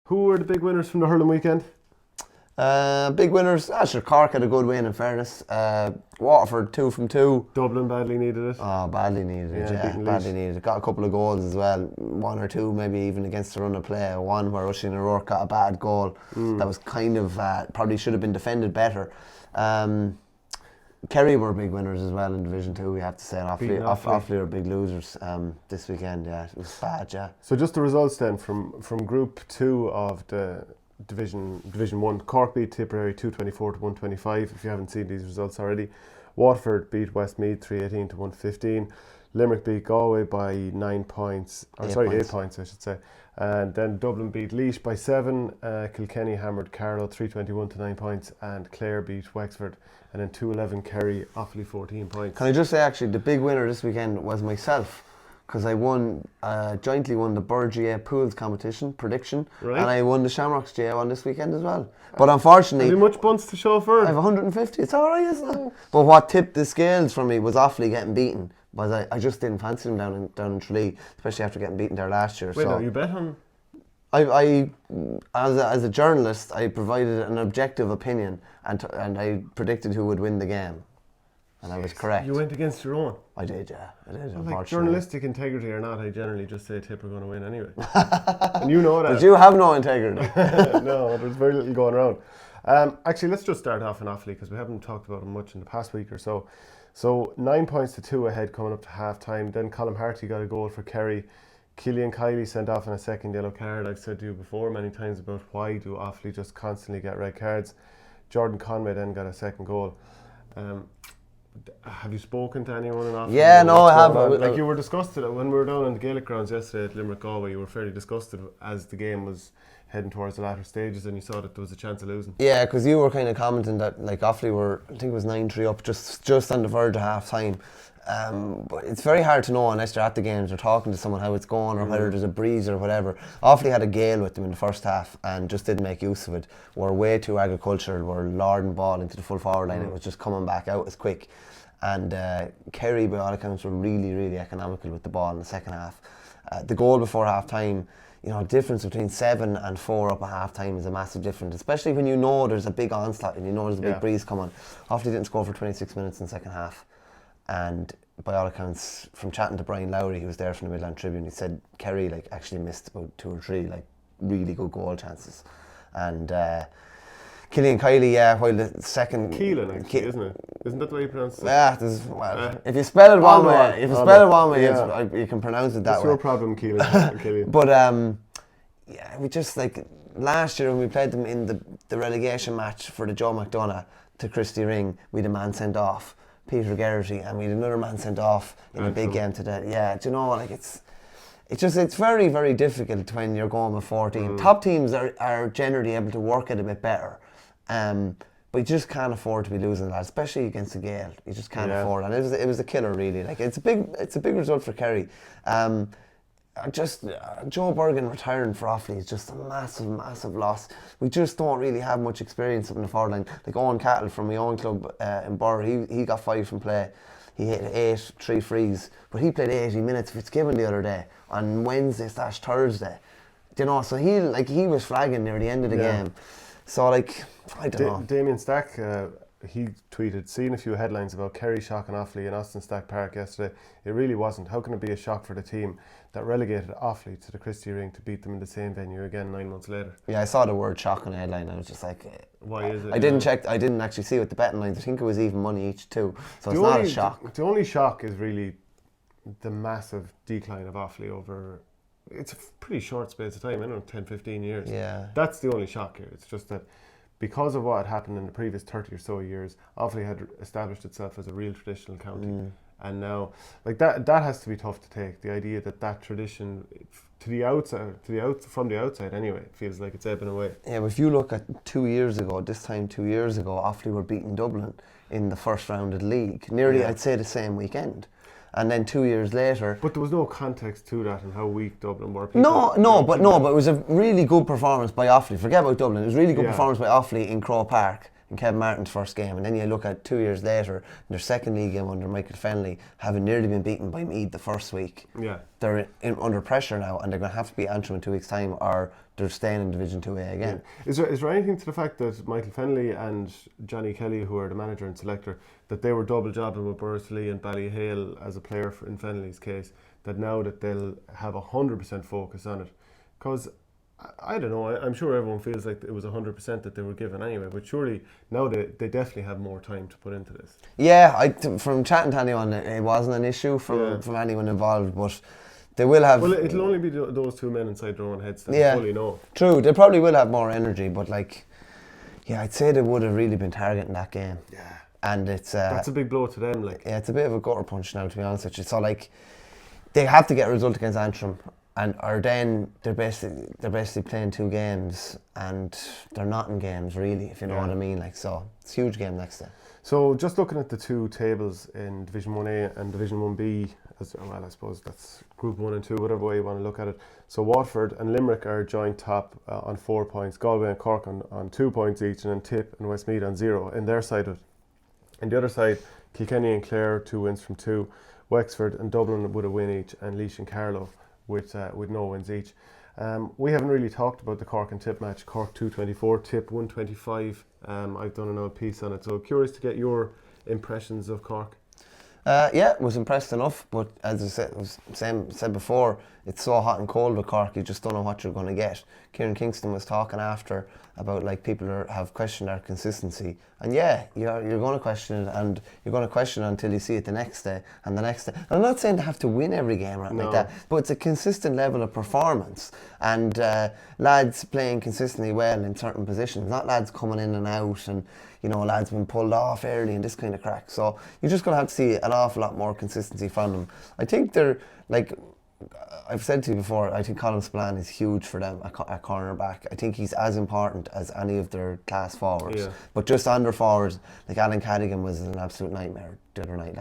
Who were the big winners from the hurling weekend? Big winners. Sure, Cork had a good win in fairness. Waterford 2 from 2. Dublin badly needed it. Oh, badly needed it, beating badly Laois. needed it. Got a couple of goals as well. One or two maybe even against the run of play. One where Oisin O'Rourke got a bad goal. That was kind of, probably should have been defended better. Kerry were big winners as well in Division 2, we have to say. Offaly were big losers this weekend, yeah. It was bad, yeah. So just the results then from Group 2 of the Division 1. Cork beat Tipperary 224 to 125, if you haven't seen these results already. Waterford beat Westmeath 318 to 115. Limerick beat Galway by 8 points I should say. And then Dublin beat Laois by 7. Kilkenny hammered Carlow 321 to 9 points. And Clare beat Wexford. And then 211 Kerry, Offaly 14 points. Can I just say actually the big winner this weekend was myself, because I jointly won the Bird GA Pools competition prediction, right. And I won the Shamrocks GA one this weekend as well. But unfortunately, have you much bunts to show for it? I have 150. It's alright, isn't it? But what tipped the scales for me was Offaly getting beaten. Was I just didn't fancy them down in Tralee, especially after getting beaten there last year. Wait, no, you bet on? I as a journalist, I provided an objective opinion and I predicted who would win the game, and I was correct. You went against your own. I did, yeah. I did. Well, unfortunately. like journalistic integrity or not, I generally just say Tip are going to win anyway. And you know that. But you have no integrity. No, there's very little going around. Actually, let's just start off in Offaly because we haven't talked about them much in the past week or so. So 9 points to 2 ahead coming up to half time. Then Colm Harty got a goal for Kerry. Killian Kiley sent off on a second yellow card. I've said to you before many times about why do Offaly just constantly get red cards. Jordan Conway then got a second goal. Have you spoken to anyone in Offaly? Yeah, no, I have. Like you were disgusted when we were down in the Gaelic grounds yesterday at Limerick Galway. You were fairly disgusted as the game was heading towards the latter stages, and you saw that there was a chance of losing. Yeah, because you were kind of commenting that like Offaly were, I think it was 9-3 up, just on the verge of half time. But it's very hard to know unless you're at the games or talking to someone how it's going or whether there's a breeze or whatever. Offaly had a gale with them in the first half and just didn't make use of it. Were way too agricultural, were lording ball into the full forward line. It was just coming back out as quick. And Kerry, by all accounts, were really, really economical with the ball in the second half. The goal before half time, you know, difference between 7 and 4 up at half time is a massive difference, especially when you know there's a big onslaught and you know there's a big breeze coming. Offaly didn't score for 26 minutes in the second half. And by all accounts, from chatting to Brian Lowry, who was there from the Midland Tribune, he said Kerry like actually missed about 2 or 3 like really good goal chances. And Killian Kiley, while the second Keelan, actually, isn't it? Isn't that the way you pronounce it? Yeah, if you spell it one way, you can pronounce it that way. That's your problem, Keelan. But yeah, we just like last year when we played them in the relegation match for the Joe McDonagh to Christy Ring, we had a man sent off, Peter Geraghty, and we had another man sent off in a big game today. Yeah, do you know, like it's very, very difficult when you're going with 14. Top teams are generally able to work it a bit better. But you just can't afford to be losing that, especially against the Gale. You just can't afford it. And it was a killer, really. Like it's a big result for Kerry. Joe Bergen retiring for Offaly is just a massive, massive loss. We just don't really have much experience up in the forward line. Like Owen Cattle from my own club in Borough, he got 5 from play. He hit 3 frees, but he played 80 minutes Fitzgibbon the other day on Wednesday/Thursday. You know, so he was flagging near the end of the game. So like, I don't know. Damien Stack, he tweeted, seeing a few headlines about Kerry shocking Offaly in Austin Stack Park yesterday. It really wasn't. How can it be a shock for the team that relegated Offaly to the Christie Ring to beat them in the same venue again 9 months later? Yeah, I saw the word shock on the headline. I was just like, why is it? I didn't check. I didn't actually see what the betting lines. I think it was even money each too. So it's not a shock. The only shock is really the massive decline of Offaly over. It's a pretty short space of time, 10-15 years. Yeah. That's the only shock here. It's just that because of what had happened in the previous 30 or so years, Offaly had established itself as a real traditional county. And now, like that has to be tough to take. The idea that tradition, from the outside anyway, it feels like it's ebbing away. Yeah, but if you look at 2 years ago, Offaly were beating Dublin in the first round of the league. Nearly, I'd say, the same weekend. And then 2 years later... But there was no context to that and how weak Dublin were. But it was a really good performance by Offaly. Forget about Dublin. It was a really good performance by Offaly in Croke Park in Kevin Martin's first game, and then you look at 2 years later, in their second league game under Michael Verney, having nearly been beaten by Meath the first week. Yeah. They're under pressure now, and they're going to have to beat Antrim in 2 weeks' time, or they're staying in Division 2A again. Yeah. Is there anything to the fact that Michael Verney and Johnny Kelly, who are the manager and selector, that they were double jobbing with Bursley and Ballyhale as a player in Verney's case, that now that they'll have 100% focus on it? Because I don't know, I'm sure everyone feels like it was 100% that they were given anyway, but surely now they definitely have more time to put into this. Yeah, from chatting to anyone, it wasn't an issue from anyone involved, but they will have... Well, it'll only be those two men inside their own heads that fully know. True, they probably will have more energy, but I'd say they would have really been targeting that game. Yeah. And it's... that's a big blow to them. Yeah, it's a bit of a gutter punch now, to be honest with you. So, they have to get a result against Antrim, or then they're basically playing 2 games, and they're not in games really, if you know what I mean. So it's a huge game next day. So just looking at the 2 tables in Division 1A and Division 1B, as well, I suppose that's Group 1 and 2, whatever way you want to look at it. So Waterford and Limerick are joint top on 4 points, Galway and Cork on 2 points each, and then Tip and Westmeath on 0 in their side of it. On the other side, Kilkenny and Clare, 2 wins from 2, Wexford and Dublin with a win each, and Laois and Carlow with no wins each. We haven't really talked about the Cork and Tip match. Cork 224, Tip 125. I've done an old piece on it, so curious to get your impressions of Cork. Was impressed enough, but as I said before, it's so hot and cold with Cork, you just don't know what you're going to get. Kieran Kingston was talking after about people have questioned our consistency, and you're going to question it, and you're going to question it until you see it the next day and the next day. And I'm not saying they have to win every game or anything like that, but it's a consistent level of performance, and lads playing consistently well in certain positions, not lads coming in and out, and lads being pulled off early and this kind of crack. So you're just going to have to see an awful lot more consistency from them. I think they're I've said to you before, I think Colin Spillane is huge for them at cornerback. I think he's as important as any of their class forwards. Yeah. But just under forwards, Alan Cadigan was an absolute nightmare the other night.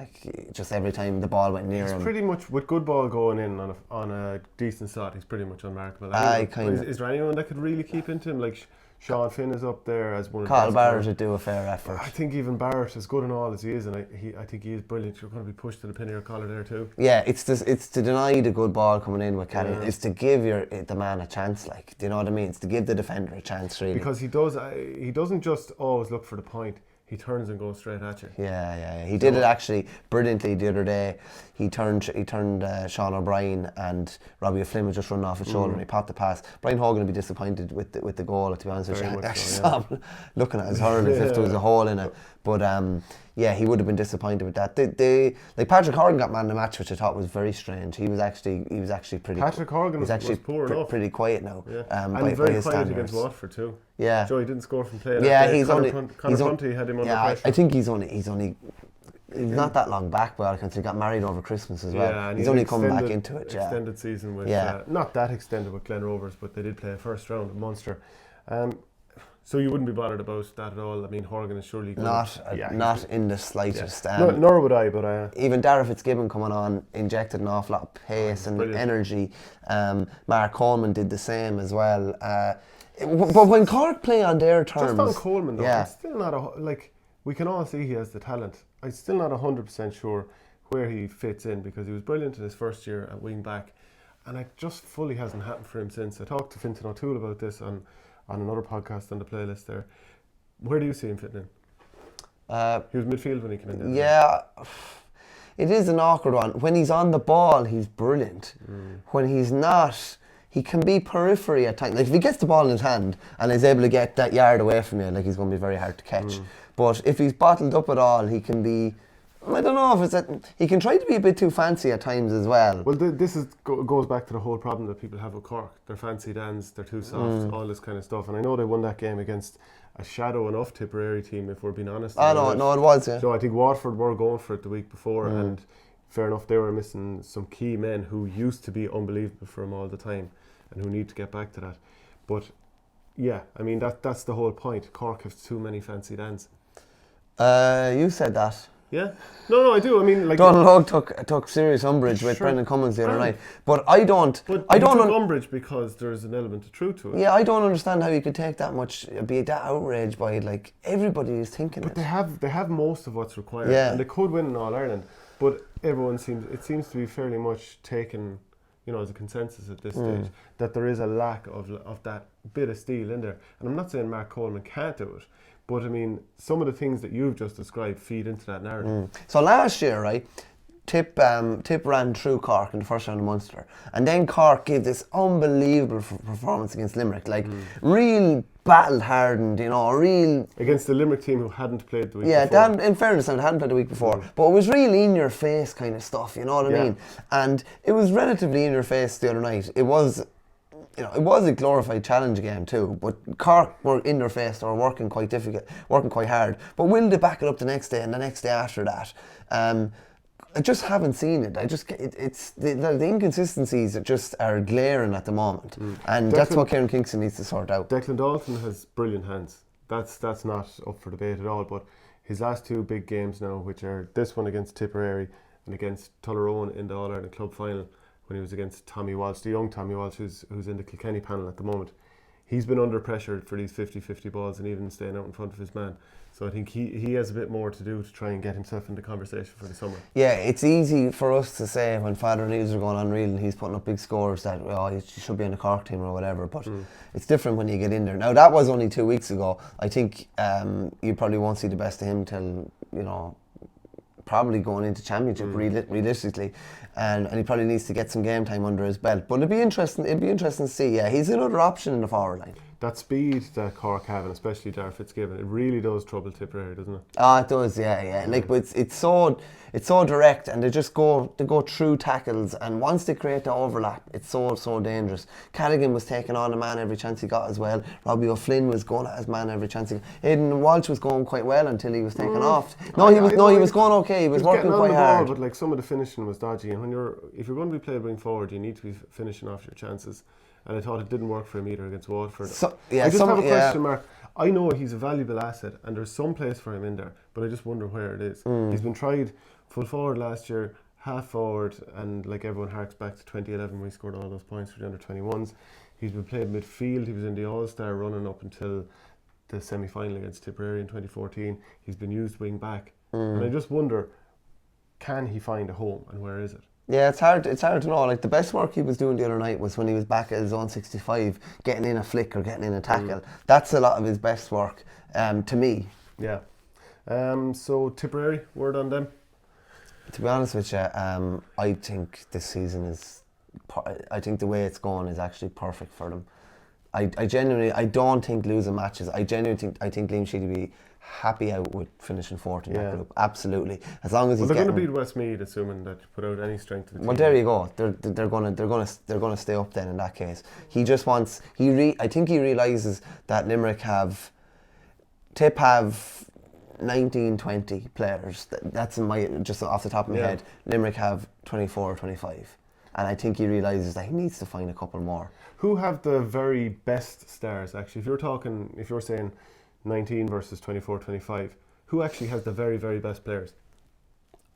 Just every time the ball went near him. He's pretty much, with good ball going in on a decent slot, he's pretty much unmarkable. Is there anyone that could really keep into him? Sean Finn is up there as one of the best. Barrett would do a fair effort. I think even Barrett, as good and all as he is, and I think he is brilliant. You're going to be pushed to the pin of your collar there too. Yeah, it's to deny the good ball coming in with Cadigan. It's to give the man a chance. Do you know what I mean? It's to give the defender a chance, really. Because he doesn't just always look for the point. He turns and goes straight at you. Yeah. He did it actually brilliantly the other day. He turned Sean O'Brien, and Robbie O'Flynn was just running off his shoulder, and he popped the pass. Brian Hogan would be disappointed with the goal, to be honest with you. I saw him looking at his hurl as if there was a hole in it. But he would have been disappointed with that. Patrick Horgan got man of the match, which I thought was very strange. He was actually pretty. Poor enough. Pretty quiet now. Yeah. And very quiet against Watford too. Yeah. Joey didn't score from play. Yeah, Conor Prunty had him under pressure. I think he's not that long back, but he got married over Christmas as well. Yeah, and he's only coming back into it. Extended season with not that extended with Glen Rovers, but they did play a first round at Munster. So you wouldn't be bothered about that at all? I mean, Horgan is surely good. Not in the slightest. Yeah. Nor would I, but even Darragh Fitzgibbon coming on injected an awful lot of pace and energy. Mark Coleman did the same as well. But when Cork play on their terms, just on Coleman though, it's still not we can all see he has the talent. I'm still not 100% sure where he fits in, because he was brilliant in his first year at wing back, and it just fully hasn't happened for him since. I talked to Fintan O'Toole about this on another podcast on the playlist there. Where do you see him fitting in? He was midfield when he came in. It is an awkward one. When he's on the ball, he's brilliant. When he's not, he can be periphery at times. If he gets the ball in his hand and is able to get that yard away from you, he's going to be very hard to catch. But if he's bottled up at all, he can be... I don't know if it's that he can try to be a bit too fancy at times as well. Well, this goes back to the whole problem that people have with Cork. They're fancy Dans, they're too soft, all this kind of stuff. And I know they won that game against a shadow enough Tipperary team, if we're being honest. No, it was. Yeah. So I think Waterford were going for it the week before, and fair enough, they were missing some key men who used to be unbelievable for them all the time, and who need to get back to that. But yeah, I mean that's the whole point. Cork have too many fancy Dans. You said that. Yeah. No, I do. I mean, like Donald Hogg took serious umbrage with Brendan Cummins the other night. But I don't took umbrage because there's an element of truth to it. Yeah, I don't understand how you could take that much, be that outraged by it. Like, everybody is thinking But it. they have most of what's required. Yeah. And they could win in All-Ireland. But it seems to be fairly much taken, as a consensus at this stage, that there is a lack of that bit of steel in there. And I'm not saying Mark Coleman can't do it, but I mean, some of the things that you've just described feed into that narrative. So last year, right, Tip ran through Cork in the first round of Munster, and then Cork gave this unbelievable performance against Limerick, like real battle hardened, real against the Limerick team who hadn't played the week before. Yeah, in fairness, they hadn't played the week before, but it was really in your face kind of stuff, you know what I mean? And it was relatively in your face the other night. It was a glorified challenge game too, but Cork were in their face. They were working quite hard. But will they back it up the next day and the next day after that? I just haven't seen it. It's the inconsistencies that just are glaring at the moment, and that's what Kieran Kingston needs to sort out. Declan Dalton has brilliant hands. That's not up for debate at all. But his last two big games now, which are this one against Tipperary and against Tullaroan in the All-Ireland Club final, when he was against Tommy Walsh, the young Tommy Walsh, who's in the Kilkenny panel at the moment. He's been under pressure for these 50-50 balls and even staying out in front of his man. So I think he has a bit more to do to try and get himself into conversation for the summer. Yeah, it's easy for us to say when Father News are going unreal and he's putting up big scores that he should be in the Cork team or whatever, but it's different when you get in there. Now that was only 2 weeks ago. I think you probably won't see the best of him till, probably going into championship realistically, and he probably needs to get some game time under his belt. But it'd be interesting to see. Yeah, he's another option in the forward line. That speed that Cork have, and especially Dar Fitzgibbon, it really does trouble Tipperary, doesn't it? It does, yeah. Like, but it's so direct, and they go through tackles, and once they create the overlap, it's so dangerous. Callaghan was taking on a man every chance he got as well. Robbie O'Flynn was going at his man every chance he got. Aidan Walsh was going quite well until he was taken off. He was going okay. He was working quite hard. But like some of the finishing was dodgy, and if you're going to be playing forward, you need to be finishing off your chances. And I thought it didn't work for him either against Waterford. I just have a question mark. I know he's a valuable asset and there's some place for him in there, but I just wonder where it is. He's been tried full forward last year, half forward, and like everyone harks back to 2011 when he scored all those points for the under-21s. He's been playing midfield. He was in the All-Star running up until the semi-final against Tipperary in 2014. He's been used wing back. And I just wonder, can he find a home and where is it? Yeah, it's hard to know. Like, the best work he was doing the other night was when he was back at his own 65, getting in a flick or getting in a tackle. That's a lot of his best work, to me. Yeah. So Tipperary, word on them? To be honest with you, I think this season I think the way it's going is actually perfect for them. I don't think losing matches. I think Liam Sheedy will be happy out with finishing fourth in that group. Absolutely, as long as he's they're going to beat Westmeath, assuming that you put out any strength to the team. Well, there you go. They're going to stay up then. In that case, he just wants. I think he realizes that Limerick have 19, 20 players. That's just off the top of my head. Limerick have 24 or 25, and I think he realizes that he needs to find a couple more. Who have the very best stars? Actually, if you're saying 19 versus 24, 25, who actually has the very, very best players?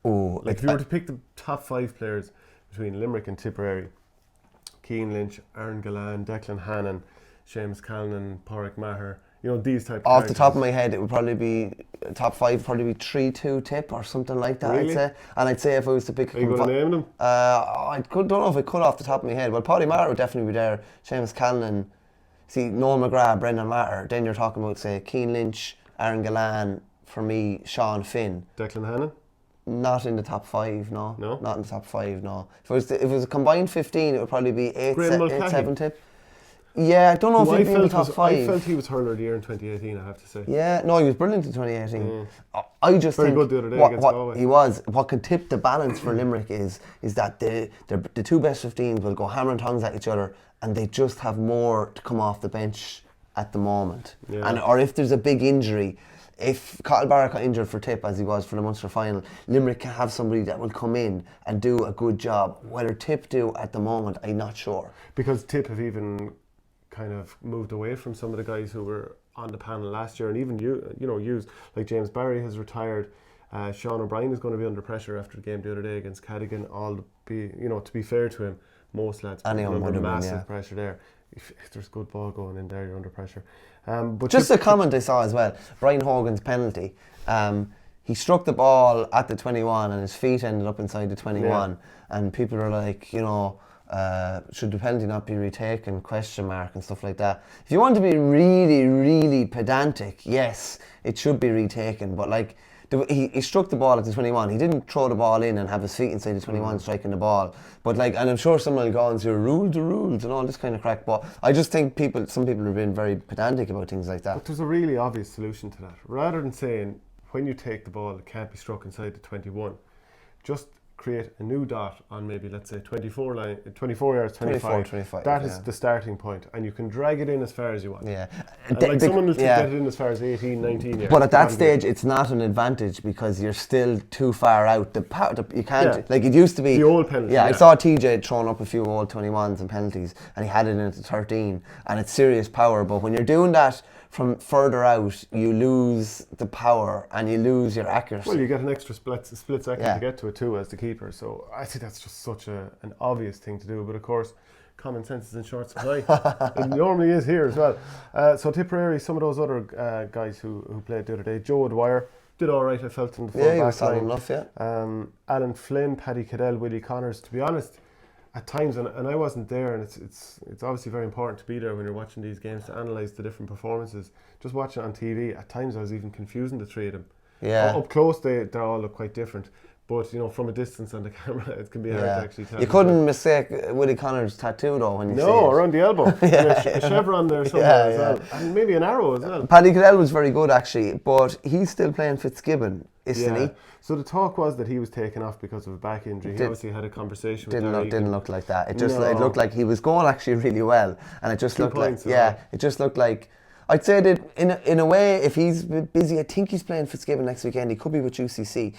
Oh, like if you were to pick the top 5 players between Limerick and Tipperary, Cian Lynch, Aaron Gillan, Declan Hannon, Seamus Callan, Pádraig Maher, these type of off the top of my head, it would probably be top 5, probably be 3-2 Tip or something like that. Really? I'd say. And I'd say if I was to pick, are you going to name them? don't know if I could off the top of my head. Well, Pádraig Maher would definitely be there. Seamus Callan, Noel McGrath, Brendan Maher. Then you're talking about, say, Cian Lynch, Aaron Gillan, for me, Sean Finn. Declan Hannon? Not in the top 5, no. No? Not in the top 5, no. If it was a combined 15, it would probably be 8-7 Tip. Yeah, I don't know if he'd be in the top 5. I felt he was hurler of the year in 2018, I have to say. Yeah, no, he was brilliant in 2018. I just very think good the other day against Galway. He was. What could tip the balance for Limerick is that the two best 15s will go hammer and tongs at each other, and they just have more to come off the bench at the moment. Yeah. Or if there's a big injury, if Kyle Barrett got injured for Tip as he was for the Munster final, Limerick can have somebody that will come in and do a good job. Whether Tip do at the moment, I'm not sure. Because Tip have even kind of moved away from some of the guys who were on the panel last year, and even used, like James Barry has retired. Sean O'Brien is going to be under pressure after the game the other day against Cadogan. To be fair to him, most lads are under massive pressure there. If there's good ball going in there, you're under pressure. But just a comment I saw as well, Brian Hogan's penalty. He struck the ball at the 21 and his feet ended up inside the 21, and people are like, should the penalty not be retaken, ? And stuff like that. If you want to be really, really pedantic, yes, it should be retaken, but like, he struck the ball at the 21. He didn't throw the ball in and have his feet inside the 21 striking the ball. But like, and I'm sure someone will go and say rules and all this kind of crack. But I just think some people have been very pedantic about things like that. But there's a really obvious solution to that. Rather than saying when you take the ball, it can't be struck inside the 21, just create a new dot on maybe, let's say, 24 yards, 25. That is the starting point, and you can drag it in as far as you want. Yeah. And someone will get it in as far as 18, 19 yards. But at that stage, it's not an advantage because you're still too far out. You can't, like it used to be. The old penalty. Yeah, I saw TJ throwing up a few old 21s and penalties, and he had it in at 13, and it's serious power. But when you're doing that from further out, you lose the power and you lose your accuracy. Well, you get an extra split second to get to it too as the keeper. So I think that's just such an obvious thing to do. But of course, common sense is in short supply. It normally is here as well. So Tipperary, some of those other guys who played the other day, Joe Dwyer did all right, I felt, in the full back line. Yeah, he was solid enough, Alan Flynn, Paddy Cadell, Willie Connors. To be honest, at times, and I wasn't there, and it's obviously very important to be there when you're watching these games to analyse the different performances. Just watching it on TV, at times I was even confusing the three of them. Yeah. Up close, they all look quite different. But from a distance on the camera, it can be hard to actually tell. You couldn't mistake Willie Connors' tattoo though when you see it. No, around the elbow. A chevron there somewhere as well. And maybe an arrow as well. Paddy Cadell was very good actually, but he's still playing Fitzgibbon, isn't he? So the talk was that he was taken off because of a back injury. He obviously had a conversation with Derry. Didn't look like that. It looked like he was going actually really well, and it just looked like I'd say that in a way, if he's busy, I think he's playing Fitzgibbon next weekend. He could be with UCC.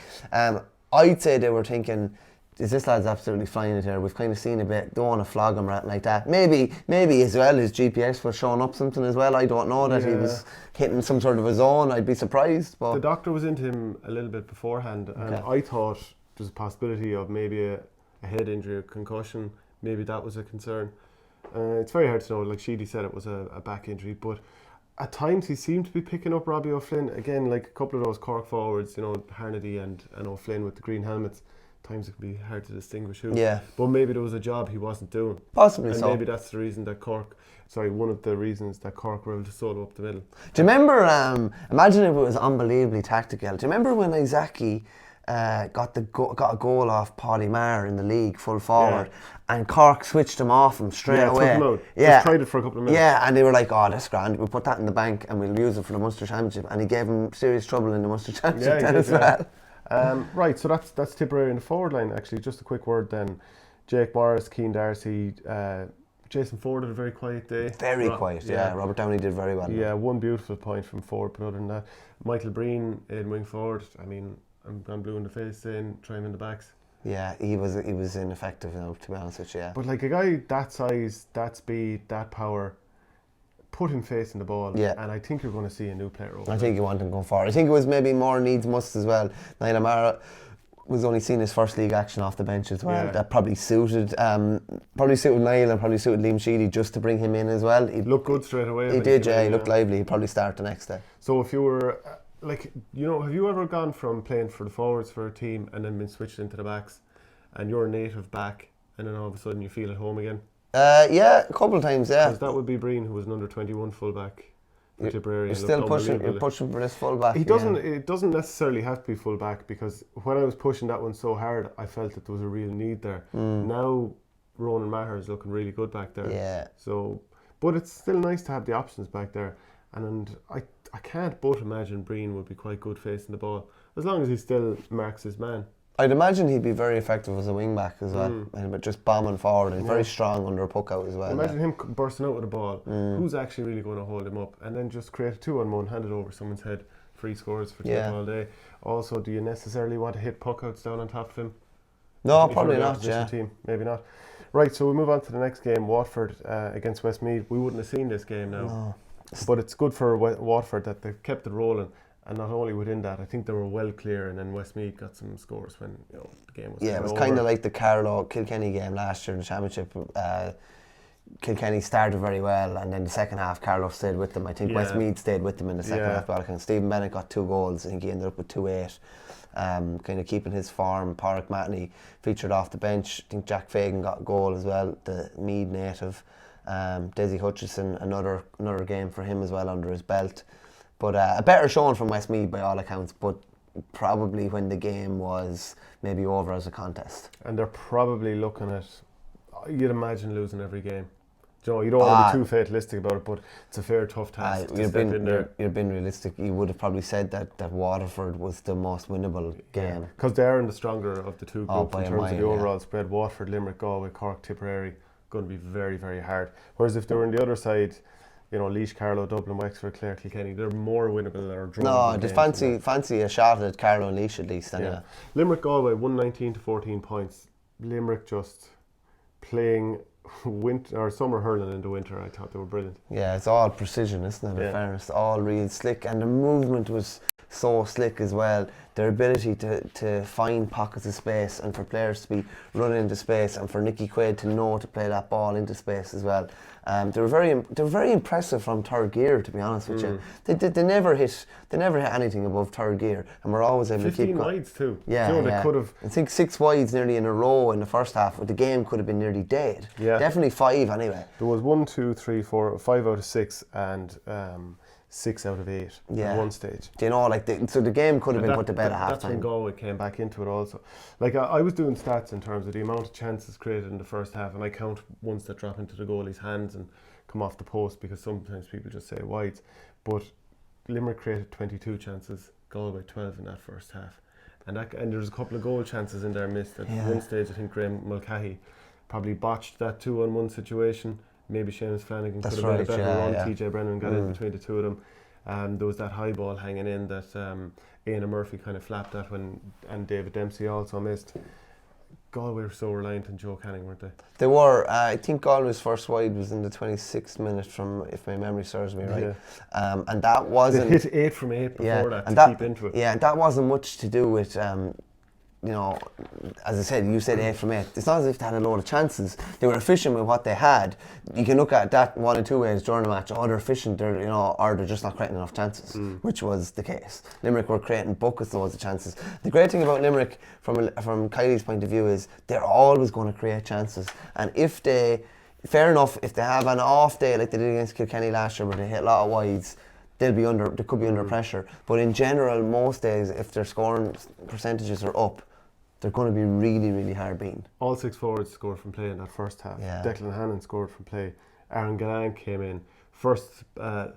I'd say they were thinking, this lad's absolutely flying it here. We've kind of seen a bit, don't want to flog him or anything like that. Maybe as well his GPS was showing up something as well. I don't know that he was hitting some sort of a zone. I'd be surprised. But the doctor was into him a little bit beforehand, and I thought there's a possibility of maybe a head injury or concussion. Maybe that was a concern. It's very hard to know. Like Sheedy said, it was a back injury, but at times he seemed to be picking up Robbie O'Flynn. Again, like a couple of those Cork forwards, Harnedy and O'Flynn with the green helmets. At times it can be hard to distinguish who. Yeah. But maybe there was a job he wasn't doing. Possibly and so. Maybe that's the reason that one of the reasons that Cork were able to solo up the middle. Do you remember, imagine if it was unbelievably tactical. Do you remember when Izaki got a goal off Paddy Maher in the league, full forward, and Cork switched him off him straight away. Took him out. Just tried it for a couple of minutes. Yeah, and they were like, that's grand, we'll put that in the bank and we'll use it for the Munster Championship. And he gave him serious trouble in the Munster Championship as well. Right, so that's Tipperary in the forward line. Actually, just a quick word then. Jake Morris, Keane Darcy, Jason Ford had a very quiet day. Very quiet, yeah. Robert Downey did very well. Yeah, one beautiful point from Ford, but other than that, Michael Breen in wing forward. I mean, I'm gone blue in the face saying try him in the backs. Yeah, he was ineffective, to be honest with you. Yeah. But like a guy that size, that speed, that power, put him facing the ball. Yeah. And I think you're going to see a new player over. I think you want him going forward. I think it was maybe more needs must as well. Niall O'Mara was only seeing his first league action off the bench as well. Yeah. That probably suited Niall and probably suited Liam Sheedy just to bring him in as well. He looked good straight away. He did, he looked lively. He'd probably start the next day. So if you were have you ever gone from playing for the forwards for a team and then been switched into the backs, and you're a native back, and then all of a sudden you feel at home again? Yeah, a couple of times, yeah. Because that would be Breen, who was an under-21 fullback for Tipperary. You're still pushing for this full-back. It doesn't necessarily have to be full-back, because when I was pushing that one so hard, I felt that there was a real need there. Now, Ronan Maher is looking really good back there. Yeah. So, but it's still nice to have the options back there. And I can't but imagine Breen would be quite good facing the ball, as long as he still marks his man. I'd imagine he'd be very effective as a wing back as well, but just bombing forward and very strong under a puck out as well. Imagine him bursting out with a ball. Who's actually really going to hold him up, and then just create a 2-on-1, hand it over someone's head, free scores for Tip all day. Also, do you necessarily want to hit puck outs down on top of him? No, probably not. Yeah, team, maybe not. Right, so we move on to the next game, Watford against Westmeath. We wouldn't have seen this game now. No. But it's good for Watford that they've kept it rolling And not only within that, I think they were well clear, and then Westmeath got some scores when the game was. Yeah, it was kind of like the Carlow-Kilkenny game last year in the championship. Kilkenny started very well, and then the second half Carlow stayed with them. I think Westmeath stayed with them in the second half. And Stephen Bennett got 2 goals. I think he ended up with 2-8. Kind of keeping his form. Pádraig Matney featured off the bench. I think Jack Fagan got a goal as well, the Meath native. Desi Hutchison, another game for him as well under his belt. But a better showing from Westmeath by all accounts, but probably when the game was maybe over as a contest. And they're probably looking at, you'd imagine losing every game. You know, you don't want to be too fatalistic about it, but it's a fair tough task to step in there. You've been realistic. You would have probably said that Waterford was the most winnable game. Because they're in the stronger of the two groups in terms of the overall spread. Waterford, Limerick, Galway, Cork, Tipperary, going to be very, very hard. Whereas if they were on the other side, you know, Laois, Carlow, Dublin, Wexford, Clare, Kilkenny, they're more winnable or drawable. No, just fancy a shot at Carlow and Laois at least. Anyway. Limerick, Galway, 119 to 14 points. Limerick just playing winter or summer hurling in the winter. I thought they were brilliant. Yeah, it's all precision, isn't it? In fairness, all real slick, and the movement was so slick as well. Their ability to find pockets of space and for players to be running into space, and for Nicky Quaid to know to play that ball into space as well. They were very impressive from third gear, to be honest with you. They never hit anything above third gear, and we're always able to keep 15 wides too. Yeah, they could have. I think 6 wides nearly in a row in the first half, but the game could have been nearly dead. Yeah, definitely 5 anyway. There was 1, 2, 3, 4, 5 out of 6, and 6 out of 8 at one stage. Do you know, so the game could have been put to bed at half time. That's when Galway came back into it also. Like I was doing stats in terms of the amount of chances created in the first half, and I count ones that drop into the goalie's hands and come off the post, because sometimes people just say wides. But Limerick created 22 chances, Galway 12 in that first half. And there's a couple of goal chances in there missed. At one stage, I think Graham Mulcahy probably botched that 2-on-1 situation. Maybe Seamus Flanagan could have made a better run. TJ Brennan got in between the two of them. There was that high ball hanging in that Aina Murphy kind of flapped at and David Dempsey also missed. Galway were so reliant on Joe Canning, weren't they? They were. I think Galway's first wide was in the 26th minute, from, if my memory serves me right. And that wasn't. They hit 8 from 8 before that to keep into it. Yeah, and that wasn't much to do with. You know, as I said, you said 8 from 8. It's not as if they had a load of chances. They were efficient with what they had. You can look at that 1 and 2 ways during the match. They're efficient, or they're just not creating enough chances, which was the case. Limerick were creating buckets loads of chances. The great thing about Limerick, from Kylie's point of view, is they're always going to create chances. And if they have an off day like they did against Kilkenny last year, where they hit a lot of wides, they could be under pressure. But in general, most days, if their scoring percentages are up, they're going to be really, really hard beaten. All 6 forwards scored from play in that first half. Yeah. Declan Hannon scored from play. Aaron Gallant came in. First, I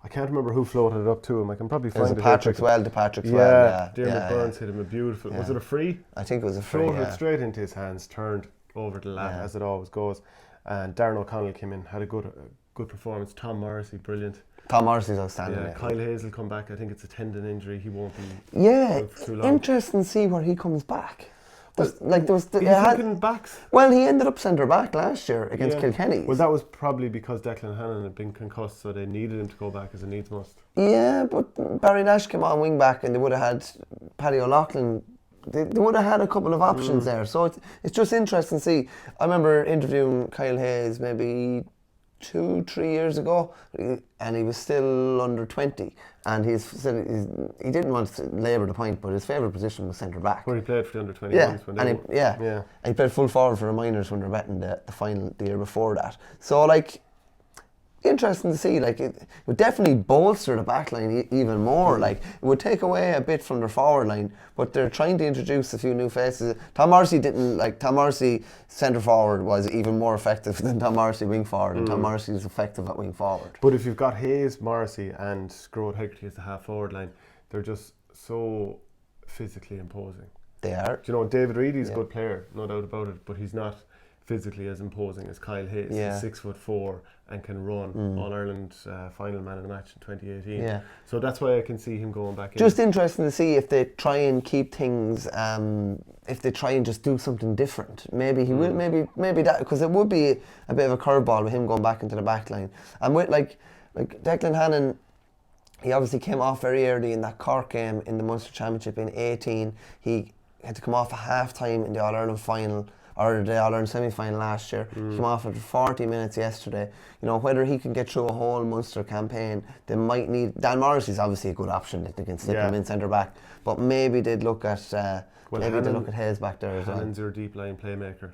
can't remember who floated it up to him. I can probably find it. Patrick's well. Dermot Burns hit him a beautiful. Was it a free? I think it was a free. Floated it straight into his hands, turned over the lap as it always goes. And Darren O'Connell came in, had a good performance. Tom Morrissey, brilliant. Tom Morrissey's outstanding. Yeah, Kyle Hayes will come back. I think it's a tendon injury. He won't be. Yeah, for too long. Interesting to see where he comes back. Backs. Well, he ended up centre back last year against Kilkenny. Well, that was probably because Declan Hannon had been concussed, so they needed him to go back as a needs must. Yeah, but Barry Nash came on wing back, and they would have had Paddy O'Loughlin. They would have had a couple of options there. So it's just interesting to see. I remember interviewing Kyle Hayes maybe 2-3 years ago, and he was still under 20, and he didn't want to labour the point, but his favourite position was centre back. Where he played for the under 21s. And he played full forward for the minors when they were betting the final the year before that. So interesting to see. It would definitely bolster the back line even more. It would take away a bit from their forward line, but they're trying to introduce a few new faces. Tom Morrissey centre forward was even more effective than Tom Morrissey wing forward, and Tom Morrissey is effective at wing forward. But if you've got Hayes, Morrissey and Scrode Hegarty as the half forward line, they're just so physically imposing. They are. Do you know, David Reedy's a good player, no doubt about it, but he's not physically as imposing as Kyle Hayes. He's 6'4" and can run. All-Ireland final man of the match in 2018. Yeah. So that's why I can see him going back in. Just interesting to see if they try and keep things, if they try and just do something different. Maybe he will, maybe that, because it would be a bit of a curveball with him going back into the back line. And with like Declan Hannon, He obviously came off very early in that Cork game in the Munster Championship in 18. He had to come off a half-time in the All-Ireland final, or the All-Ireland semi-final last year. He came off after 40 minutes yesterday. You know, whether he can get through a whole Munster campaign, they might need... Dan Morrissey's obviously a good option, that they can slip him in centre-back. But maybe they'd look at... they'd look at Hayes back there as well. Hannon's your deep-line playmaker.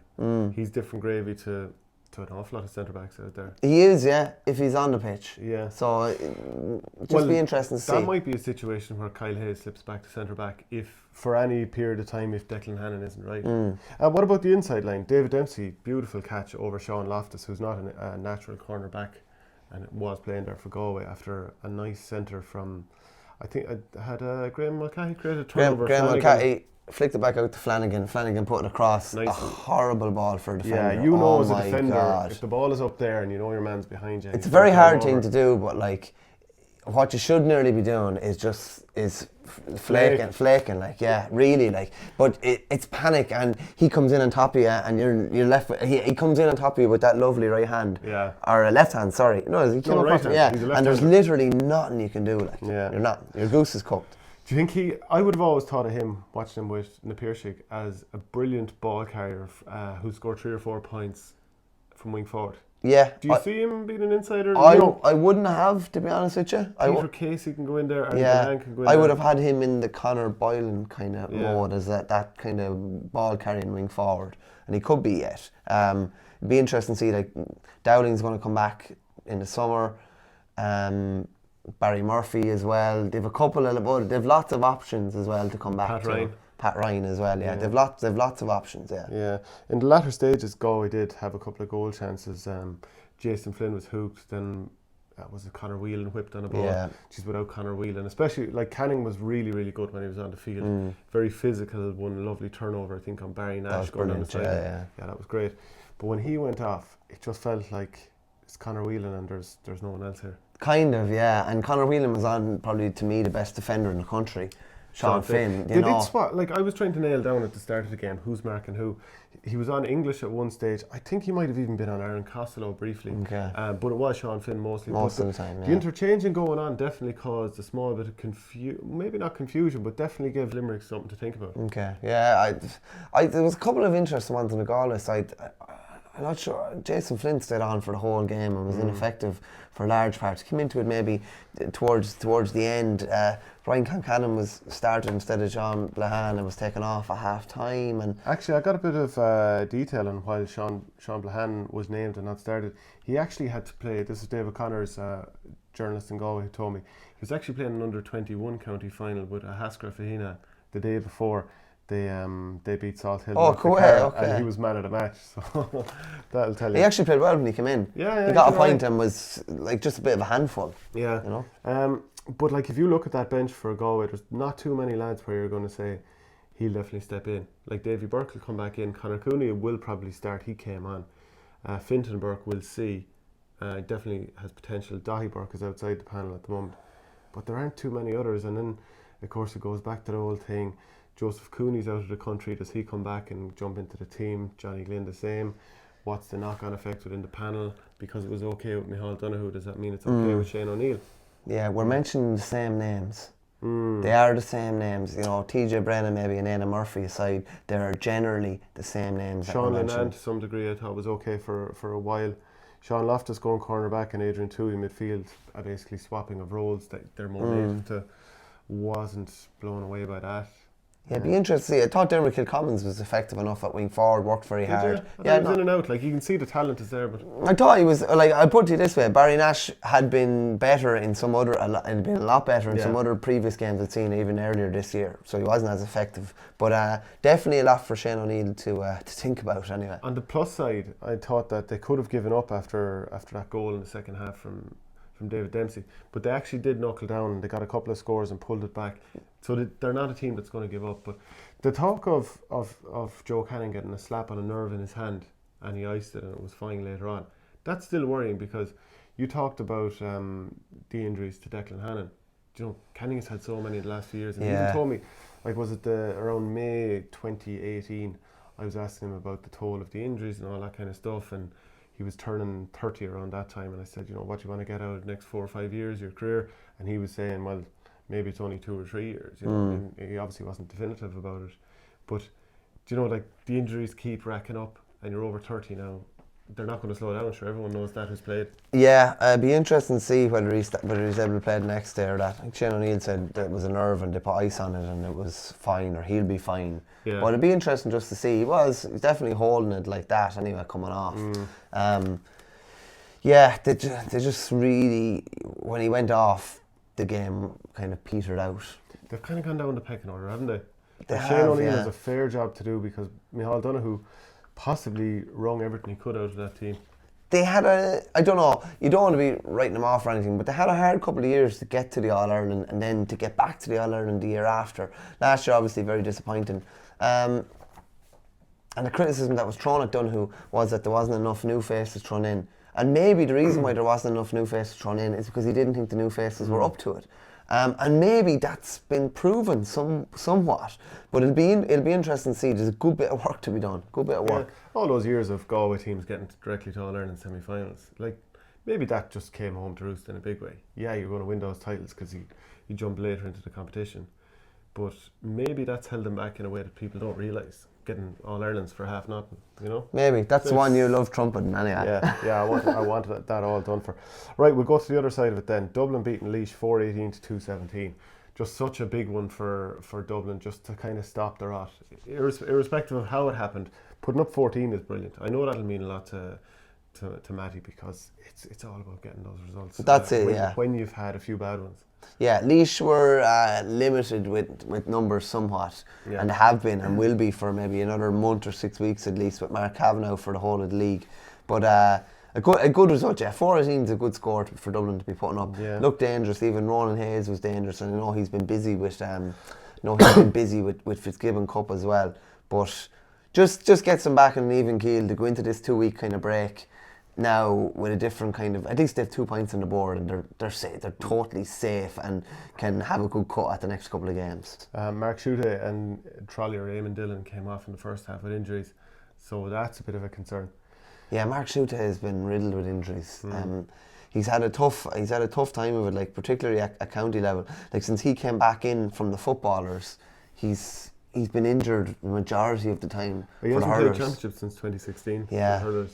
He's different gravy to an awful lot of centre-backs out there. He is, yeah, if he's on the pitch. Yeah. So, just be interesting to see. That might be a situation where Kyle Hayes slips back to centre-back for any period of time if Declan Hannon isn't right. What about the inside line? David Dempsey, beautiful catch over Sean Loftus, who's not a natural cornerback and was playing there for Galway after a nice centre from, I think, Graham Mulcahy created a turnover. Graham Mulcahy flicked it back out to Flanagan. Flanagan put it across. Nice. A horrible ball for a defender. Yeah, you know as a my defender, God. if the ball is up there and you know your man's behind you. It's a very hard thing to do, but like, what you should nearly be doing is flaking, like, yeah, really, like. But it's panic, and he comes in on top of you, and you're left with, he comes in on top of you with that lovely right hand. Yeah. Or a left hand, sorry. No, he came right across, hand. He's a and left-hander. there's literally nothing you can do, like. Yeah. Your goose is cooked. Do you think I would have always thought of him, watching him with Napiershik, as a brilliant ball carrier who scored 3 or 4 points from wing forward? Yeah. Do you see him being an insider? I wouldn't have, to be honest with you. Peter Casey can go in there, and Milan can go in there. I would have had him in the Conor Boylan kind of mode, as that kind of ball carrying wing forward, and he could be yet. It'd be interesting to see, like, Dowling's going to come back in the summer. Barry Murphy as well. They've a couple of, they've lots of options as well to come back. Pat Ryan as well. Yeah, they've lots of options. Yeah. Yeah. In the latter stages, Galway did have a couple of goal chances. Jason Flynn was hooked. Then was it Conor Whelan whipped on a ball? Yeah. Just without Conor Whelan, especially like Canning was really, really good when he was on the field. Very physical. One lovely turnover, I think, on Barry Nash going on the side. Yeah, that was great. But when he went off, it just felt like it's Conor Whelan and there's no one else here. Kind of, yeah. And Conor Whelan was on probably, to me, the best defender in the country. Sean Finn. Did it swap? Like, I was trying to nail down at the start of the game who's marking who. He was on English at one stage. I think he might have even been on Aaron Costello briefly. Okay. But it was Sean Finn mostly. Most of the time, yeah. The interchanging going on definitely caused a small bit of maybe not confusion, but definitely gave Limerick something to think about. Okay, yeah. There was a couple of interesting ones on the Galway side. I'm not sure. Jason Flynn stayed on for the whole game and was ineffective for large parts. Came into it maybe towards the end. Ryan Concannon was started instead of John Blahan and was taken off at half time. And actually, I got a bit of detail on why Sean Blahan was named and not started. He actually had to play. This is Dave O'Connor's journalist in Galway who told me he was actually playing an under-21 county final with a Haskra Fahina the day before. They beat Salt Hill. Oh, cool. Okay. And he was man of the match, so that'll tell you. He actually played well when he came in. Yeah, he got a point and was like just a bit of a handful. Yeah, you know. But like if you look at that bench for Galway, there's not too many lads where you're going to say he'll definitely step in. Like Davy Burke will come back in. Conor Cooney will probably start. He came on. Fintan Burke will see. Definitely has potential. Dahi Burke is outside the panel at the moment, but there aren't too many others. And then of course it goes back to the old thing. Joseph Cooney's out of the country. Does he come back and jump into the team? Johnny Glynn the same. What's the knock-on effect within the panel? Because it was okay with Micheál Donoghue, does that mean it's okay with Shane O'Neill? Yeah, we're mentioning the same names. They are the same names. You know, TJ Brennan maybe and Éanna Murphy aside, they are generally the same names. Sean Lennon to some degree I thought was okay for a while. Sean Loftus going cornerback and Adrian Toohey midfield, basically swapping of roles that they're more native to. Wasn't blown away by that. Yeah, it'd be interesting to see. I thought Dermot Kilcommons was effective enough at wing forward, worked very hard. Yeah, he was in and out. Like you can see the talent is there, but I thought he was like. I put it this way: Barry Nash had been better in some other, had been a lot better in some other previous games I'd seen even earlier this year. So he wasn't as effective, but definitely a lot for Shane O'Neill to think about anyway. On the plus side, I thought that they could have given up after that goal in the second half from David Dempsey, but they actually did knuckle down and they got a couple of scores and pulled it back. So they're not a team that's going to give up. But the talk of Joe Canning getting a slap on a nerve in his hand and he iced it and it was fine later on, that's still worrying because you talked about the injuries to Declan Hannon. You know, Canning has had so many in the last few years, and he even told me, like, was it around May 2018, I was asking him about the toll of the injuries and all that kind of stuff, and he was turning 30 around that time, and I said, what do you want to get out of the next 4 or 5 years, your career? And he was saying, well, maybe it's only 2 or 3 years. And he obviously wasn't definitive about it. But like the injuries keep racking up, and you're over 30 now. They're not going to slow down. Sure, everyone knows that who's played. Yeah, it'd be interesting to see whether he's able to play the next day or that. I think Shane O'Neill said that it was a nerve and they put ice on it and it was fine, or he'll be fine. Yeah. But it'd be interesting just to see. He's definitely holding it like that anyway, coming off. Yeah, they just really, when he went off, the game kind of petered out. They've kind of gone down the pecking order, haven't they? Shane O'Neill has a fair job to do, because Micheál Donoghue possibly wrung everything he could out of that team. They had I don't know, you don't want to be writing them off or anything, but they had a hard couple of years to get to the All-Ireland and then to get back to the All-Ireland the year after. Last year, obviously, very disappointing. And the criticism that was thrown at Donoghue was that there wasn't enough new faces thrown in. And maybe the reason why there wasn't enough new faces thrown in is because he didn't think the new faces were up to it. And maybe that's been proven somewhat, but it'll be interesting to see. There's a good bit of work to be done. Good bit of work. All those years of Galway teams getting directly to All-Ireland semi-finals, like maybe that just came home to roost in a big way. Yeah, you're going to win those titles because you jump later into the competition, but maybe that's held them back in a way that people don't realise. Getting All-Irelands for half nothing, Maybe that's the one you love trumpeting anyway. Yeah. I want that all done for. Right, we'll go to the other side of it then. Dublin beating Laois 4-18 to 2-17. Just such a big one for Dublin, just to kind of stop the rot. Irrespective of how it happened, putting up 14 is brilliant. I know that'll mean a lot to Matty, because it's all about getting those results. That's when you've had a few bad ones. Yeah, Laois were limited with numbers somewhat, and have been and will be for maybe another month or 6 weeks at least, with Mark Kavanagh for the whole of the league. But a good result, 4-18 is a good score for Dublin to be putting up. Yeah. Looked dangerous. Even Ronan Hayes was dangerous, and I know he's been busy with Fitzgibbon Cup as well. But just gets them back on an even keel to go into this 2-week kind of break now with a different kind of, at least they have 2 points on the board, and they're safe, they're totally safe and can have a good cut at the next couple of games. Mark Schutte and Trollier Eamon Dillon came off in the first half with injuries, so that's a bit of a concern. Yeah, Mark Schutte has been riddled with injuries. He's had a tough time of it, like particularly at county level. Like since he came back in from the footballers, he's been injured the majority of the time. He hasn't played championship since 2016. Yeah. So.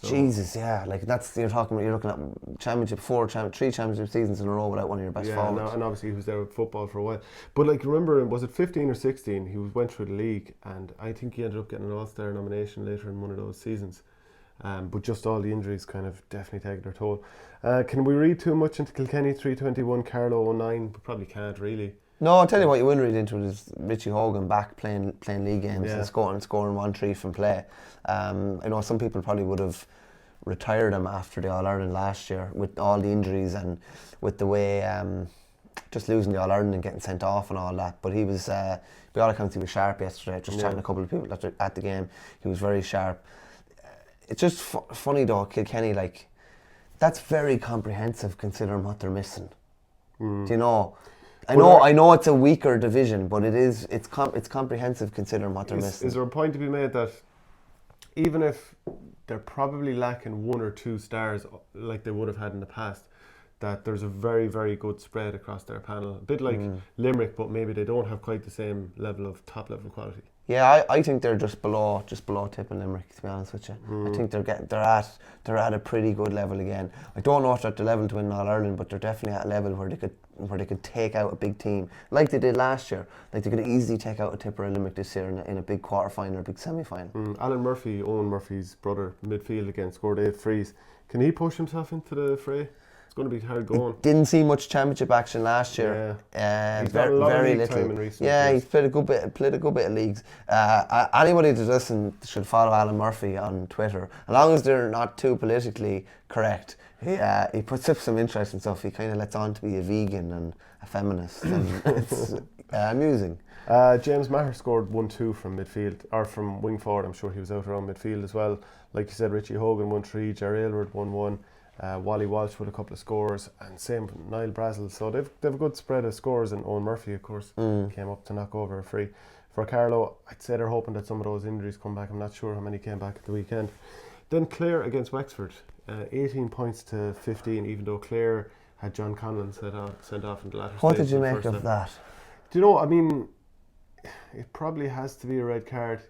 Jesus, yeah, like you're looking at championship 3 championship seasons in a row without one of your best forwards. Yeah, and obviously he was there with football for a while. But remember, was it 15 or 16? He went through the league, and I think he ended up getting an All-Star nomination later in one of those seasons. But just all the injuries kind of definitely taken their toll. Can we read too much into Kilkenny 321, Carlow 09? We probably can't really. No, I'll tell you what you wouldn't read into it is Richie Hogan back playing league games and scoring 1-3 from play. I know some people probably would have retired him after the All-Ireland last year with all the injuries and with the way just losing the All-Ireland and getting sent off and all that. But he was, by all accounts, he was sharp yesterday. Just chatting to a couple of people at the game, he was very sharp. It's just funny though, Kilkenny, that's very comprehensive considering what they're missing. Do you know? I know it's a weaker division, but it's comprehensive considering what they're missing. Is there a point to be made that even if they're probably lacking 1 or 2 stars like they would have had in the past, that there's a very, very good spread across their panel? A bit like Limerick, but maybe they don't have quite the same level of top level quality. Yeah, I think they're just below Tip and Limerick, to be honest with you. I think they're at a pretty good level again. I don't know if they're at the level to win All-Ireland, but they're definitely at a level where they could take out a big team like they did last year. Like they could easily take out a Tip or a Limerick this year in a big quarter-final or a big semi-final. Alan Murphy, Owen Murphy's brother, midfield again, scored 8 frees. Can he push himself into the fray? It's going to be hard going. Didn't see much championship action last year. He's got a lot of league little time in recent years. He's played a good bit of leagues. Anybody that listen should follow Alan Murphy on Twitter. As long as they're not too politically correct, he puts up some interesting stuff. He kind of lets on to be a vegan and a feminist, and it's amusing. James Maher scored 1-2 from midfield, or from wing forward. I'm sure he was out around midfield as well. Like you said, Richie Hogan 1-3, Jerry Aylward 1-1. Wally Walsh with a couple of scores, and same with Niall Brazel. So they've a good spread of scores, and Owen Murphy, of course, came up to knock over a free. For Carlow, I'd say they're hoping that some of those injuries come back. I'm not sure how many came back at the weekend. Then Clare against Wexford, 18 points to 15, even though Clare had John Conlon sent off in the latter What stage did you of the make first of half. that? Do you know, I mean, it probably has to be a red card.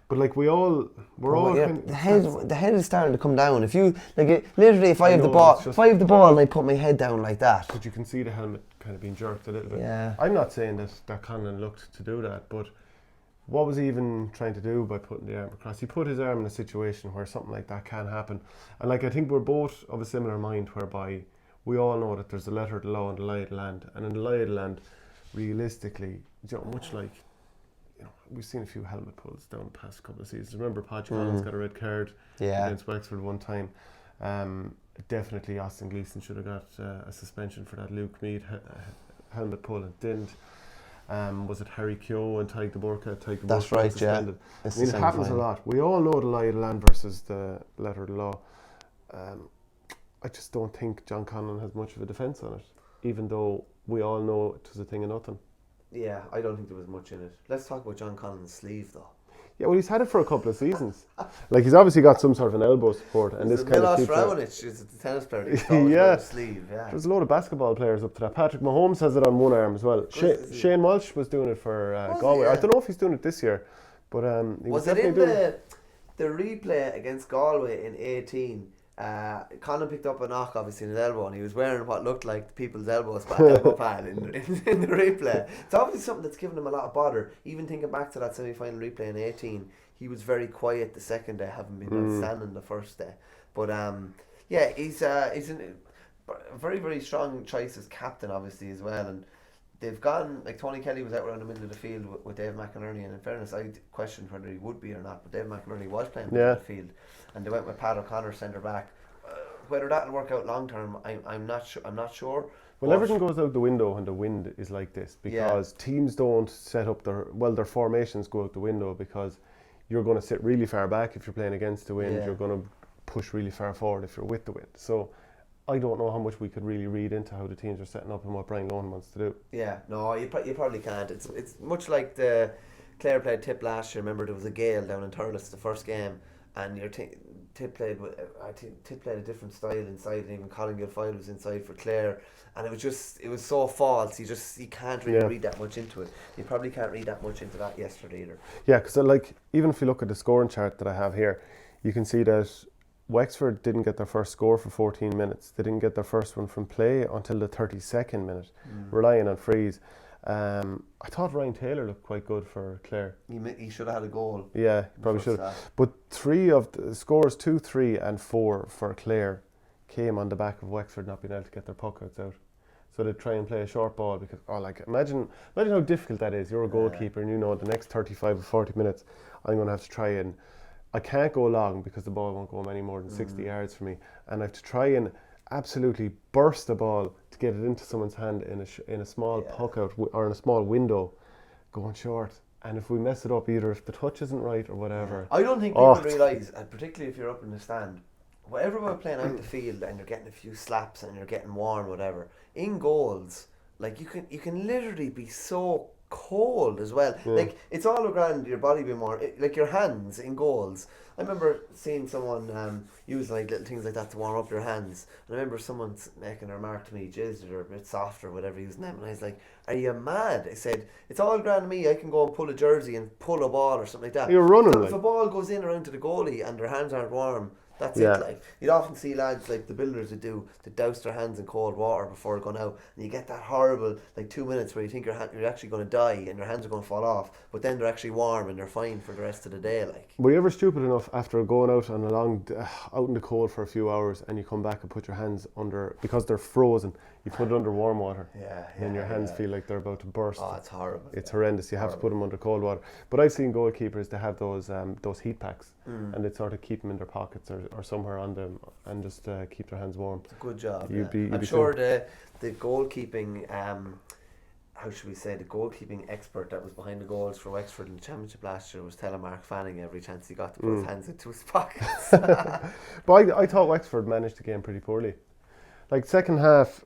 But like we're all kind of, the head is starting to come down. If you literally, if I have the ball and I put my head down like that. But you can see the helmet kind of being jerked a little bit. Yeah. I'm not saying that Conlon looked to do that, but what was he even trying to do by putting the arm across? He put his arm in a situation where something like that can happen. And like I think we're both of a similar mind, whereby we all know that there's a letter of the law and the lie of the land. And in the lie of the land, realistically, much like, we've seen a few helmet pulls down the past couple of seasons. Remember, Podge Collins got a red card against Wexford one time. Definitely Austin Gleeson should have got a suspension for that Luke Meade helmet pull and didn't. Was it Harry Keogh and Tyke de Burka? That's right, suspended. Yeah. I mean, it happens a lot. We all know the lie of the land versus the letter of the law. I just don't think John Conlon has much of a defence on it, even though we all know it was a thing of nothing. Yeah, I don't think there was much in it. Let's talk about John Conlon's sleeve, though. Yeah, well, he's had it for a couple of seasons. Like, he's obviously got some sort of an elbow support, and this kind of keeps Raonic is the tennis player. Sleeve, yeah. There's a load of basketball players up to that. Patrick Mahomes has it on one arm as well. Shane Walsh was doing it for Galway. I don't know if he's doing it this year, but he was definitely doing it. The replay against Galway in 18? Conlon picked up a knock, obviously, in his elbow, and he was wearing what looked like people's elbow pad in the replay. It's obviously something that's given him a lot of bother. Even thinking back to that semi-final replay in 18, he was very quiet the second day, having been outstanding the first day. But he's a very, very strong choice as captain, obviously, as well. And they've gone, like, Tony Kelly was out around the middle of the field with Dave McInerney, and in fairness, I questioned whether he would be or not, but Dave McInerney was playing middle of the field, and they went with Pat O'Connor centre back. Whether that'll work out long term, I'm not sure. Well, everything goes out the window when the wind is like this, because teams don't set up their formations go out the window, because you're going to sit really far back if you're playing against the wind. You're going to push really far forward if you're with the wind. So I don't know how much we could really read into how the teams are setting up and what Brian Lohan wants to do. Yeah, no, you probably can't. It's much like the Clare played Tip last year. Remember, there was a gale down in Thurles the first game, and Tip played a different style inside, and even Colin Gilfoyle was inside for Clare, and it was so false. You can't really read that much into it. You probably can't read that much into that yesterday either. Yeah, because like, even if you look at the scoring chart that I have here, you can see that Wexford didn't get their first score for 14 minutes. They didn't get their first one from play until the 32nd minute, relying on frees. I thought Ryan Taylor looked quite good for Clare. He should have had a goal. Yeah, he probably should have. But 3 of the scores, 2, 3 and 4 for Clare, came on the back of Wexford not being able to get their puckouts out. So they try and play a short ball, because imagine how difficult that is. You're a goalkeeper and you know the next 35 or 40 minutes I'm going to have to try and, I can't go long because the ball won't go any more than 60 yards for me, and I have to try and absolutely burst the ball to get it into someone's hand in a small puck out or in a small window, going short. And if we mess it up, either if the touch isn't right or whatever. I don't think people realise, particularly if you're up in the stand, whatever we're playing out the field and you're getting a few slaps and you're getting warm, whatever, in goals, like, you can literally be so cold as well. Like, it's all around your body being more, like your hands in goals. I remember seeing someone use like little things like that to warm up your hands, and I remember someone making a remark to me, "Jeez, they're a bit soft" or whatever, using them, and I was like, "Are you mad?" I said, "It's all grand to me. I can go and pull a jersey and pull a ball or something like that. You're running. So if a ball goes in around to the goalie and their hands aren't warm, that's it." Like, you'd often see lads like the builders would do, to douse their hands in cold water before going out, and you get that horrible like 2 minutes where you think you're actually going to die and your hands are going to fall off, but then they're actually warm and they're fine for the rest of the day. Like, were you ever stupid enough after going out on a long out in the cold for a few hours and you come back and put your hands under, because they're frozen, you put it under warm water, and your hands feel like they're about to burst? Oh, it's horrible. It's horrendous. You have to put them under cold water. But I've seen goalkeepers, they have those heat packs, and they sort of keep them in their pockets or somewhere on them, and just keep their hands warm. It's a good job. I'm sure the goalkeeping, how should we say, the goalkeeping expert that was behind the goals for Wexford in the Championship last year was telling Mark Fanning every chance he got to put his hands into his pockets. But I thought Wexford managed the game pretty poorly. Like, second half,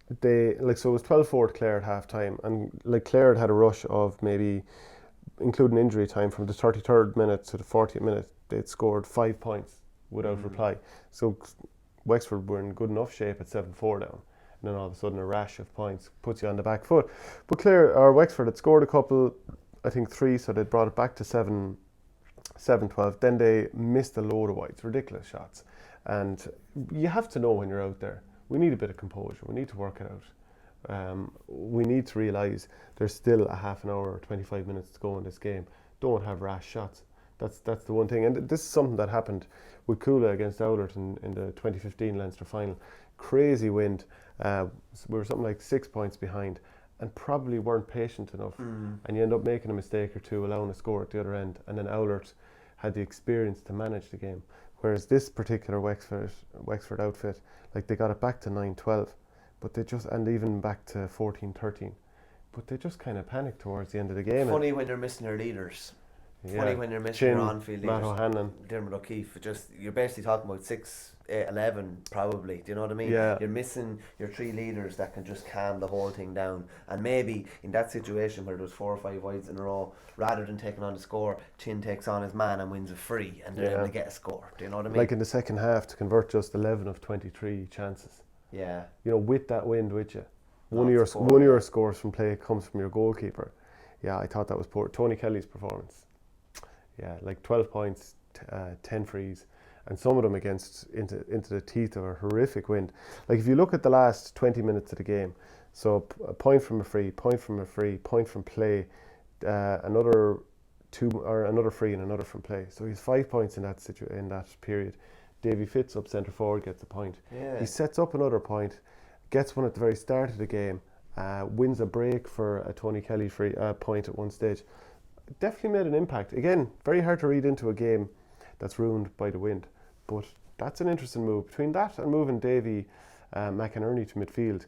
so it was 12-4 to Clare at half time, and like Clare had a rush of, maybe including injury time, from the 33rd minute to the 40th minute, they'd scored 5 points without reply. So Wexford were in good enough shape at 7-4 down. And then all of a sudden a rash of points puts you on the back foot. But Clare, or Wexford had scored a couple, I think 3, so they brought it back to 7-12. Then they missed a load of wides, ridiculous shots. And you have to know when you're out there, we need a bit of composure, we need to work it out. We need to realise there's still a half an hour or 25 minutes to go in this game. Don't have rash shots. That's the one thing. And this is something that happened with Coola against Owlert in the 2015 Leinster final. Crazy wind. We were something like 6 points behind and probably weren't patient enough. And you end up making a mistake or two, allowing a score at the other end. And then Owlert had the experience to manage the game. Whereas this particular Wexford outfit, like they got it back to 9-12, but they just, and even back to 14-13, but they just kind of panicked towards the end of the game. Funny when you're missing your leaders. Yeah. Funny when you're missing your on-field Matt leaders. O'Hanlon. Dermot O'Keefe. You're basically talking about 6, 11 probably. Do you know what I mean? Yeah. You're missing your 3 leaders that can just calm the whole thing down. And maybe in that situation where there was 4 or 5 wides in a row, rather than taking on the score, Chin takes on his man and wins a free, and they're able to get a score. Do you know what I mean? Like in the second half, to convert just 11 of 23 chances. Yeah. You know, with that wind with you. One Not of your scores from play comes from your goalkeeper. Yeah, I thought that was poor. Tony Kelly's performance. Yeah, like 12 points, 10 frees, and some of them into the teeth of a horrific wind. Like if you look at the last 20 minutes of the game, so a point from a free, point from a free, point from play, another free and another from play. So he's 5 points in that period. Davy Fitz up centre forward gets a point. Yeah. He sets up another point, gets one at the very start of the game, wins a break for a Tony Kelly free point at one stage. Definitely made an impact. Again, very hard to read into a game that's ruined by the wind, but that's an interesting move. Between that and moving Davy McInerney to midfield,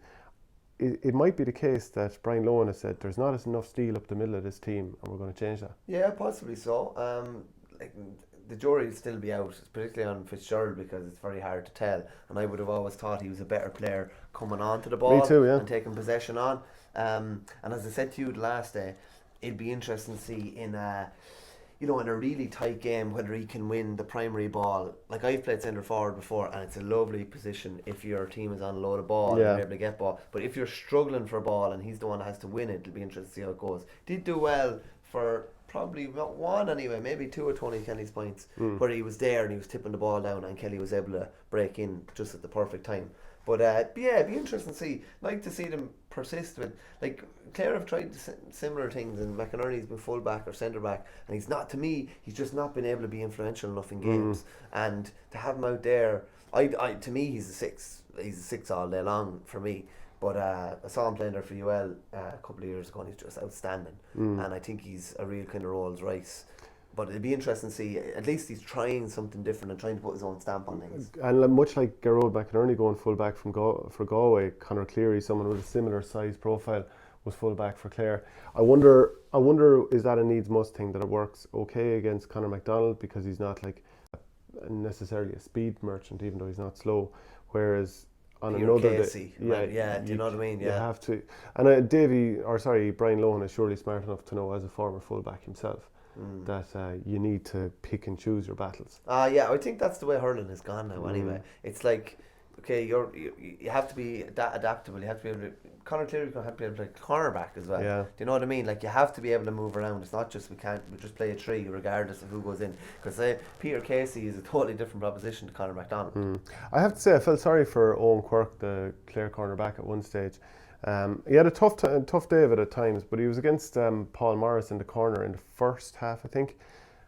it might be the case that Brian Lohan has said there's not enough steel up the middle of this team, and we're going to change that. Yeah, possibly so. Like the jury will still be out, particularly on Fitzgerald, because it's very hard to tell. And I would have always thought he was a better player coming onto the ball. Me too, yeah. And taking possession on. And as I said to you the last day, it'd be interesting to see in a really tight game whether he can win the primary ball. Like I've played centre forward before, and it's a lovely position if your team is on a load of ball and you're able to get ball. But if you're struggling for ball and he's the one that has to win it, it'll be interesting to see how it goes. Did do well for probably not one anyway, maybe 2 of Tony Kelly's points, where he was there and he was tipping the ball down and Kelly was able to break in just at the perfect time. But yeah, it'd be interesting to see. Like to see them persist with, like Clare have tried similar things, and McInerney's been full back or centre back, and he's just not been able to be influential enough in games. And to have him out there, to me he's a 6. He's a 6 all day long for me. But I saw him playing there for UL a couple of years ago, and he's just outstanding. And I think he's a real kind of Rolls Royce. But it'd be interesting to see, at least he's trying something different and trying to put his own stamp on things. And much like Gerard McInerney going full back for Galway, Conor Cleary, someone with a similar size profile, was full back for Clare. I wonder is that a needs must thing, that it works okay against Conor McDonald because he's not like necessarily a speed merchant, even though he's not slow, whereas on Peter another Casey, day, do you know what I mean? You have to. And Brian Lohan is surely smart enough to know, as a former fullback himself, that you need to pick and choose your battles. Yeah, I think that's the way hurling has gone now. Anyway, it's like, okay, you have to be adaptable. You have to be able to. Conor Cleary's going to have to be able to play cornerback as well. Yeah. Do you know what I mean? Like you have to be able to move around. It's not just we just play a tree regardless of who goes in. Because Peter Casey is a totally different proposition to Conor McDonald. I have to say I felt sorry for Owen Quirk, the Clare cornerback, at one stage. He had a tough day of it at times, but he was against Paul Morris in the corner in the first half, I think.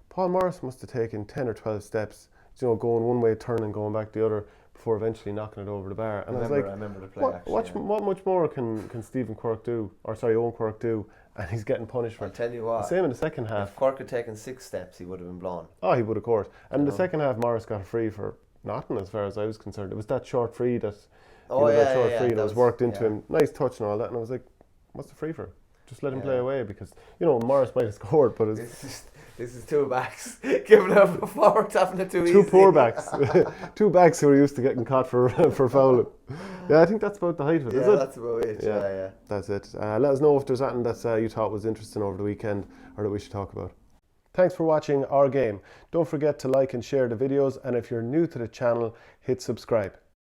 Paul Morris must have taken 10 or 12 steps, going one way, turning, going back the other, before eventually knocking it over the bar. And I remember the play. What much more can Stephen Quirk do, Owen Quirk do, and he's getting punished for it. I'll tell you what. Same in the second half. If Quirk had taken 6 steps, he would have been blown. Oh, he would have course. And in the second half, Morris got a free for nothing, as far as I was concerned. It was that short free that that was worked into him. Nice touch and all that. And I was like, what's the free for? Just let him play away, because Morris might have scored, but this is 2 backs giving up a forward, having it too easy. 2 poor backs. 2 backs who are used to getting caught for fouling. Yeah, I think that's about the height of it, is it? That's about it. Yeah. That's it. Let us know if there's anything that you thought was interesting over the weekend or that we should talk about. Thanks for watching Our Game. Don't forget to like and share the videos, and if you're new to the channel, hit subscribe.